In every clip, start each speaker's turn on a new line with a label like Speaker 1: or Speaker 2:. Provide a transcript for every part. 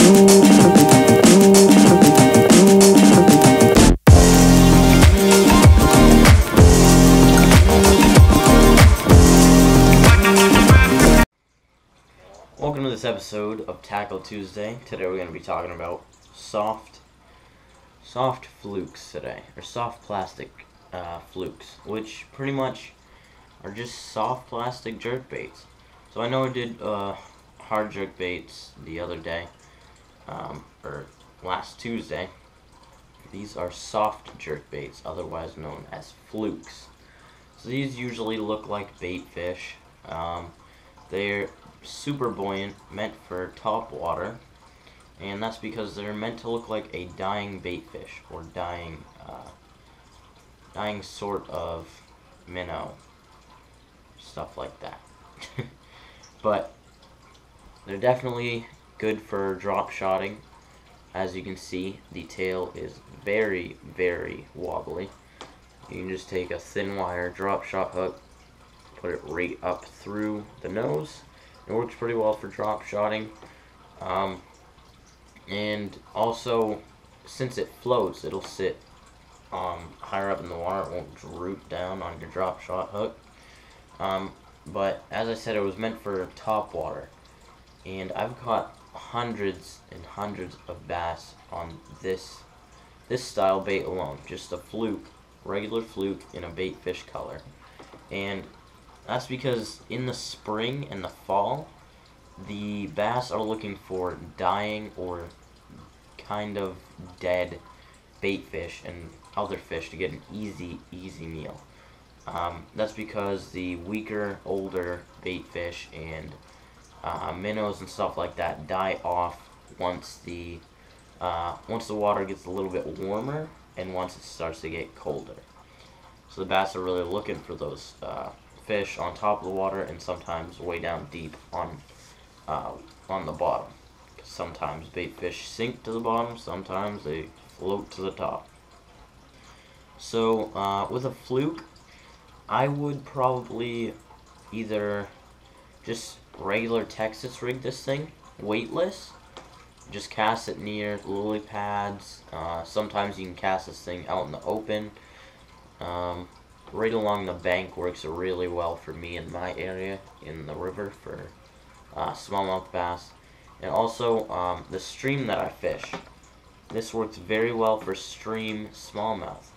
Speaker 1: Welcome to this episode of Tackle Tuesday. Today we're going to be talking about soft flukes today, or soft plastic flukes, which pretty much are just soft plastic jerkbaits. So I know I did hard jerkbaits the other day, or last Tuesday. These are soft jerkbaits, otherwise known as flukes. So these usually look like bait fish. They're super buoyant, meant for top water, and that's because they're meant to look like a dying bait fish, or dying sort of minnow, stuff like that. But they're definitely good for drop shotting. As you can see, the tail is very, very wobbly. You can just take a thin wire drop shot hook, put it right up through the nose. It works pretty well for drop shotting, and also since it floats, it'll sit higher up in the water. It won't droop down on your drop shot hook. But as I said, it was meant for top water, and I've caught hundreds and hundreds of bass on this style bait alone. Just a fluke, regular fluke in a bait fish color, and that's because in the spring and the fall, the bass are looking for dying or kind of dead bait fish and other fish to get an easy meal. That's because the weaker, older bait fish and minnows and stuff like that die off once the water gets a little bit warmer and once it starts to get colder. So the bass are really looking for those fish on top of the water, and sometimes way down deep on the bottom. Sometimes bait fish sink to the bottom, sometimes they float to the top. So with a fluke, I would probably either just regular Texas rig this thing, weightless, just cast it near lily pads. Sometimes you can cast this thing out in the open. Right along the bank works really well for me in my area in the river for smallmouth bass. And also the stream that I fish, this works very well for stream smallmouth.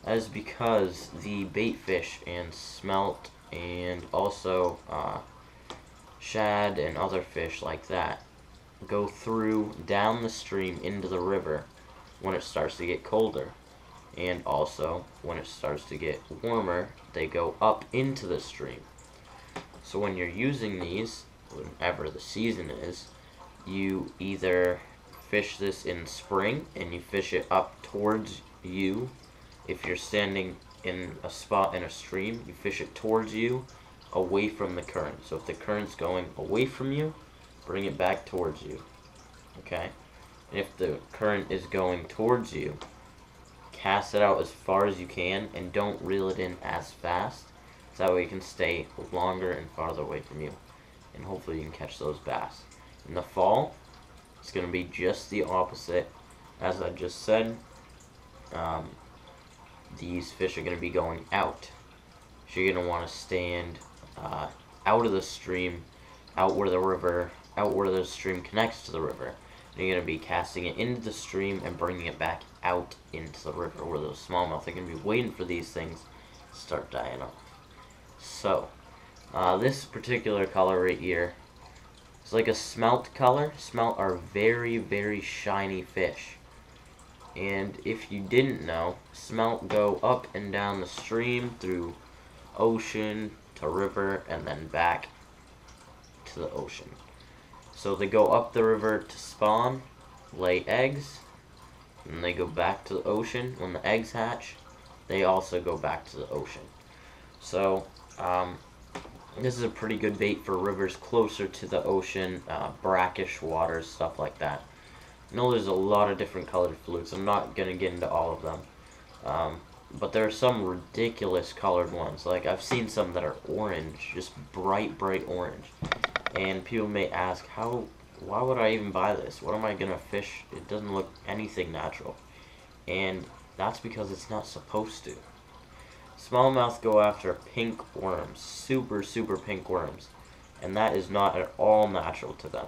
Speaker 1: That is because the bait fish and smelt and also shad and other fish like that go through down the stream into the river when it starts to get colder. And also, when it starts to get warmer, they go up into the stream. So when you're using these, whenever the season is, you either fish this in spring and you fish it up towards you. If you're standing in a spot in a stream, you fish it towards you, away from the current. So if the current's going away from you, bring it back towards you. Okay? And if the current is going towards you, cast it out as far as you can and don't reel it in as fast, so that way it can stay longer and farther away from you, and hopefully you can catch those bass. In the fall, it's going to be just the opposite. As I just said, these fish are going to be going out, so you're going to want to stand out of the stream, out where the stream connects to the river. You're going to be casting it into the stream and bringing it back out into the river where those smallmouth are going to be waiting for these things to start dying off. So, this particular color right here is like a smelt color. Smelt are very, very shiny fish. And if you didn't know, smelt go up and down the stream through ocean to river and then back to the ocean. So they go up the river to spawn, lay eggs, and they go back to the ocean. When the eggs hatch, they also go back to the ocean. So this is a pretty good bait for rivers closer to the ocean, brackish waters, stuff like that. I know there's a lot of different colored flukes. I'm not going to get into all of them. But there are some ridiculous colored ones. Like, I've seen some that are orange, just bright, bright orange. And people may ask, how why would I even buy this? What am I gonna fish? It doesn't look anything natural. And that's because it's not supposed to. Smallmouth go after pink worms, super, super pink worms. And that is not at all natural to them.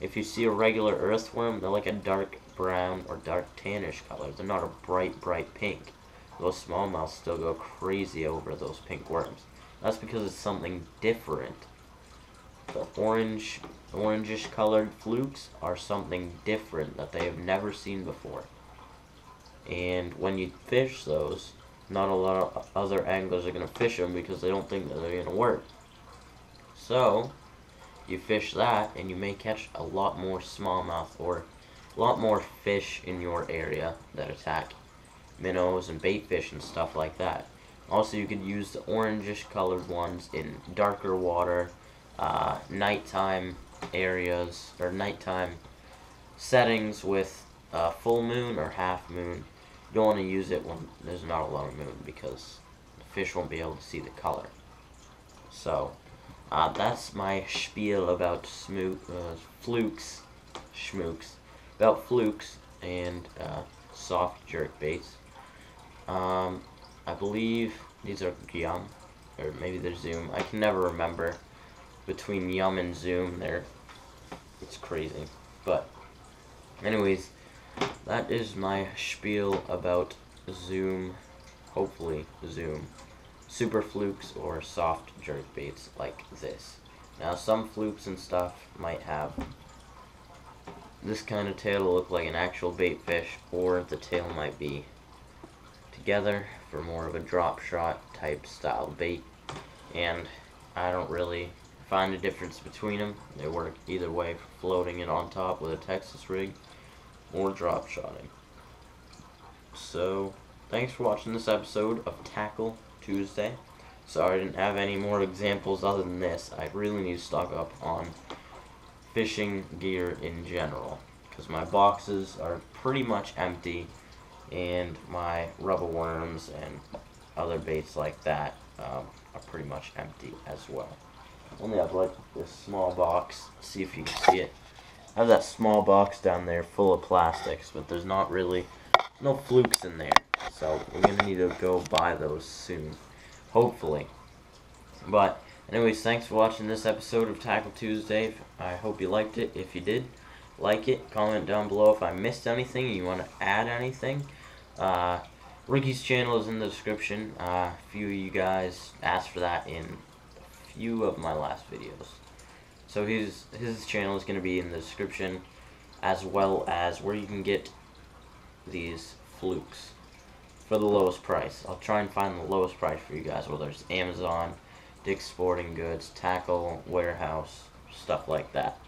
Speaker 1: If you see a regular earthworm, they're like a dark brown or dark tannish color. They're not a bright, bright pink. Those smallmouths still go crazy over those pink worms. That's because it's something different. The orangish colored flukes are something different that they have never seen before. And when you fish those, not a lot of other anglers are going to fish them because they don't think that they're going to work. So, you fish that and you may catch a lot more smallmouth or a lot more fish in your area that attack minnows and bait fish and stuff like that. Also, you could use the orangish colored ones in darker water, nighttime areas, or nighttime settings with full moon or half moon. You don't want to use it when there's not a lot of moon because the fish won't be able to see the color. So, that's my spiel about flukes, schmooks, about flukes and soft jerkbaits. I believe these are yum, or maybe they're zoom. I can never remember between yum and zoom. It's crazy. But anyways, that is my spiel about zoom, hopefully zoom, super flukes or soft jerkbaits like this. Now some flukes and stuff might have this kind of tail to look like an actual bait fish, or the tail might be together for more of a drop shot type style bait, and I don't really find a difference between them. They work either way for floating it on top with a Texas rig or drop shotting. So thanks for watching this episode of Tackle Tuesday. Sorry I didn't have any more examples other than this. I really need to stock up on fishing gear in general because my boxes are pretty much empty and my rubber worms and other baits like that are pretty much empty as well. Only have like this small box. See if you can see it. I have that small box down there full of plastics, but there's not really no flukes in there. So we're gonna need to go buy those soon, hopefully. But anyways, thanks for watching this episode of Tackle Tuesday. I hope you liked it. If you did, like it, comment down below if I missed anything and you want to add anything. Ricky's channel is in the description. A few of you guys asked for that in a few of my last videos. So his channel is going to be in the description, as well as where you can get these flukes for the lowest price. I'll try and find the lowest price for you guys, whether it's Amazon, Dick's Sporting Goods, Tackle, Warehouse, stuff like that.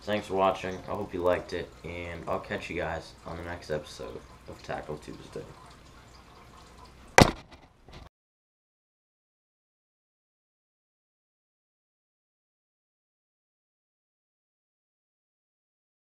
Speaker 1: Thanks for watching. I hope you liked it, and I'll catch you guys on the next episode of Tackle Tuesday.